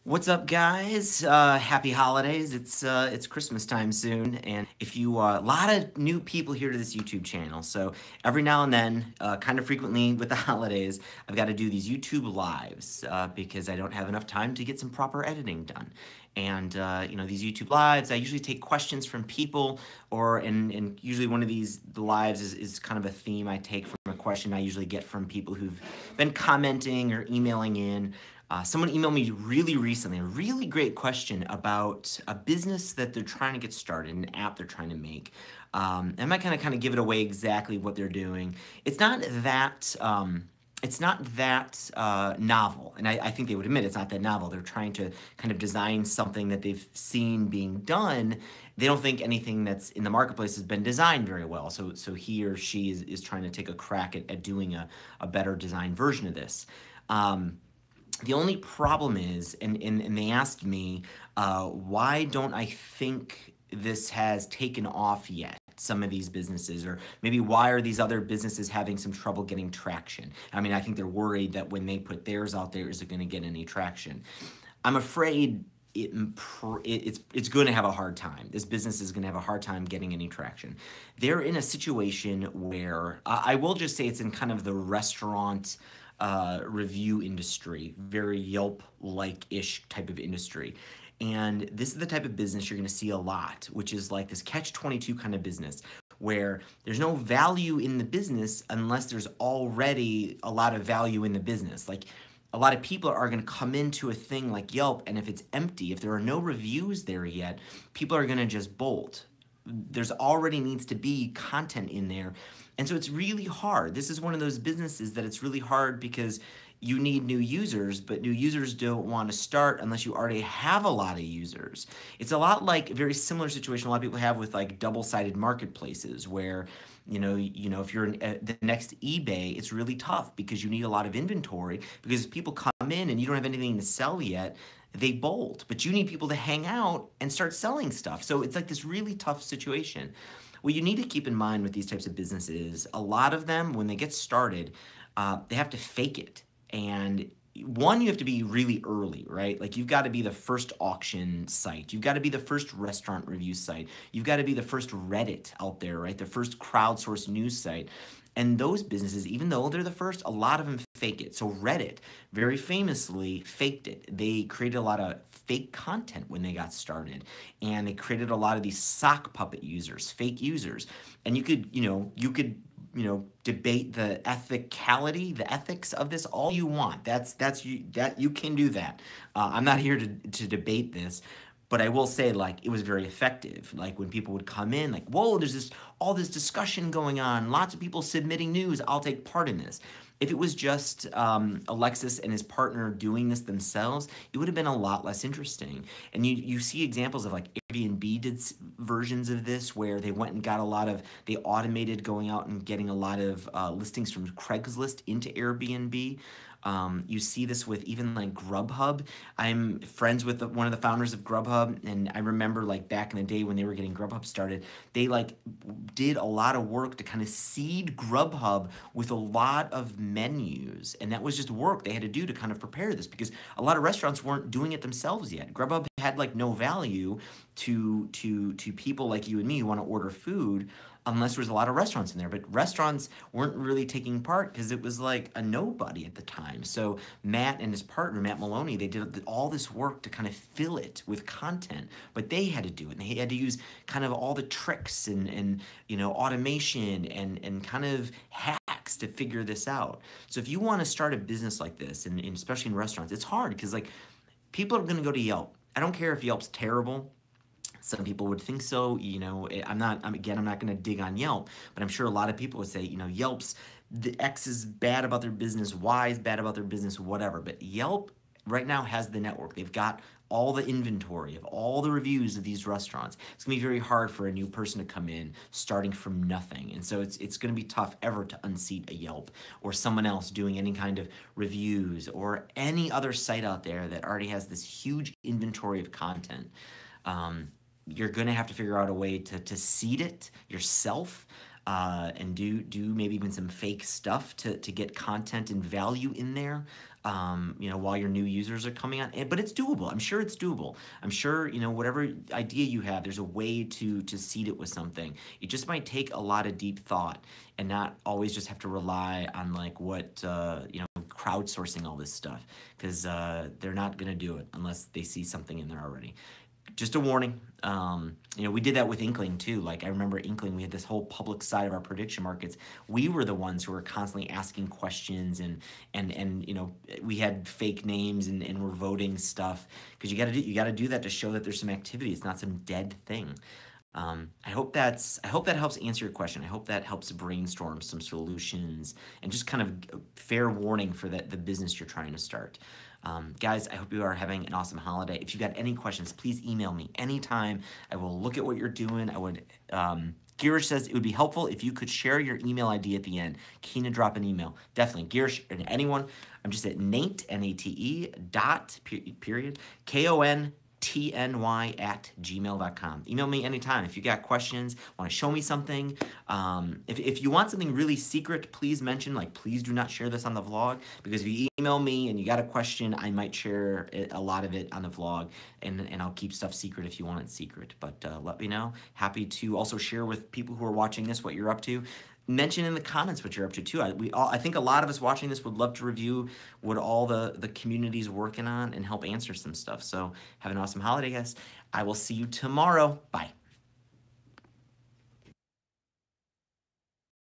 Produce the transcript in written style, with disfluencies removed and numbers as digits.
What's up, guys? Happy holidays. It's Christmas time soon, and if you a lot of new people here to this YouTube channel, so every now and then, kind of frequently with the holidays, I've got to do these YouTube lives because I don't have enough time to get some proper editing done. And these YouTube lives, I usually take questions from people, and usually one of the lives is kind of a theme I take from a question I usually get from people who've been commenting or emailing in. Someone emailed me really recently, a really great question about a business that they're trying to get started, an app they're trying to make. I might kind of give it away exactly what they're doing. It's not that novel, and I think they would admit it's not that novel. They're trying to kind of design something that they've seen being done. They don't think anything that's in the marketplace has been designed very well. So he or she is trying to take a crack at doing a better designed version of this. The only problem is, and they asked me, why don't I think this has taken off yet, some of these businesses, or maybe why are these other businesses having some trouble getting traction? I mean, I think they're worried that when they put theirs out there, is it going to get any traction? I'm afraid it's going to have a hard time. This business is going to have a hard time getting any traction. They're in a situation where, I will just say it's in kind of the restaurant review industry, very Yelp-like-ish type of industry. And this is the type of business you're going to see a lot, which is like this Catch-22 kind of business, where there's no value in the business unless there's already a lot of value in the business. Like, a lot of people are going to come into a thing like Yelp, and if it's empty, if there are no reviews there yet, people are going to just bolt. There's already needs to be content in there. And so it's really hard. This is one of those businesses that it's really hard because you need new users, but new users don't want to start unless you already have a lot of users. It's a lot like a very similar situation a lot of people have with like double-sided marketplaces where, if you're the next eBay, it's really tough because you need a lot of inventory, because if people come in and you don't have anything to sell yet, they bolt, but you need people to hang out and start selling stuff. So it's like this really tough situation. What you need to keep in mind with these types of businesses, a lot of them, when they get started, they have to fake it. And one, you have to be really early, right? Like, you've got to be the first auction site. You've got to be the first restaurant review site. You've got to be the first Reddit out there, right? The first crowdsourced news site. And those businesses, even though they're the first, a lot of them fake it. So Reddit very famously faked it. They created a lot of fake content when they got started. And they created a lot of these sock puppet users, fake users. And you could debate the ethicality, the ethics of this all you want. You can do that. I'm not here to debate this, but I will say, like, it was very effective. Like, when people would come in, like, whoa, there's all this discussion going on, lots of people submitting news, I'll take part in this. If it was just Alexis and his partner doing this themselves, it would have been a lot less interesting. And you see examples of, like, Airbnb did versions of this where they went and got they automated going out and getting a lot of listings from Craigslist into Airbnb. You see this with even like Grubhub. I'm friends with one of the founders of Grubhub, and I remember, like, back in the day when they were getting Grubhub started, they like did a lot of work to kind of seed Grubhub with a lot of menus, and that was just work they had to do to kind of prepare this, because a lot of restaurants weren't doing it themselves yet. Grubhub had like no value to people like you and me who want to order food, unless there was a lot of restaurants in there. But restaurants weren't really taking part because it was like a nobody at the time. So Matt and his partner, Matt Maloney, they did all this work to kind of fill it with content, but they had to do it. And they had to use kind of all the tricks and automation and kind of hacks to figure this out. So if you want to start a business like this, and especially in restaurants, it's hard because, like, people are going to go to Yelp. I don't care if Yelp's terrible. Some people would think so. I'm not going to dig on Yelp, but I'm sure a lot of people would say, Yelp's, the X is bad about their business, Y is bad about their business, whatever. But Yelp right now has the network. They've got all the inventory of all the reviews of these restaurants. It's going to be very hard for a new person to come in starting from nothing. And so it's going to be tough ever to unseat a Yelp or someone else doing any kind of reviews or any other site out there that already has this huge inventory of content. You're going to have to figure out a way to seed it yourself, and do maybe even some fake stuff to get content and value in there. while your new users are coming on. But it's doable. I'm sure it's doable. I'm sure, whatever idea you have, there's a way to seed it with something. It just might take a lot of deep thought and not always just have to rely on like crowdsourcing all this stuff, because they're not going to do it unless they see something in there already. Just a warning. We did that with Inkling too. Like I remember Inkling, we had this whole public side of our prediction markets. We were the ones who were constantly asking questions, and we had fake names and we're voting stuff, because you got to do that to show that there's some activity. It's not some dead thing. I hope that helps answer your question. I hope that helps brainstorm some solutions and just kind of fair warning for the business you're trying to start. Guys, I hope you are having an awesome holiday. If you've got any questions, please email me anytime. I will look at what you're doing. Girish says it would be helpful if you could share your email ID at the end. Keen to drop an email. Definitely. Girish and anyone. I'm just at Nate, Nate, dot, period, KONTNY@gmail.com. Email me anytime. If you got questions, want to show me something. If you want something really secret, please mention, please do not share this on the vlog, because if you email me and you got a question, I might share a lot of it on the vlog, and I'll keep stuff secret if you want it secret. But let me know. Happy to also share with people who are watching this what you're up to. Mention in the comments what you're up to too. I think a lot of us watching this would love to review what all the community's working on and help answer some stuff. So have an awesome holiday, guys. I will see you tomorrow. Bye.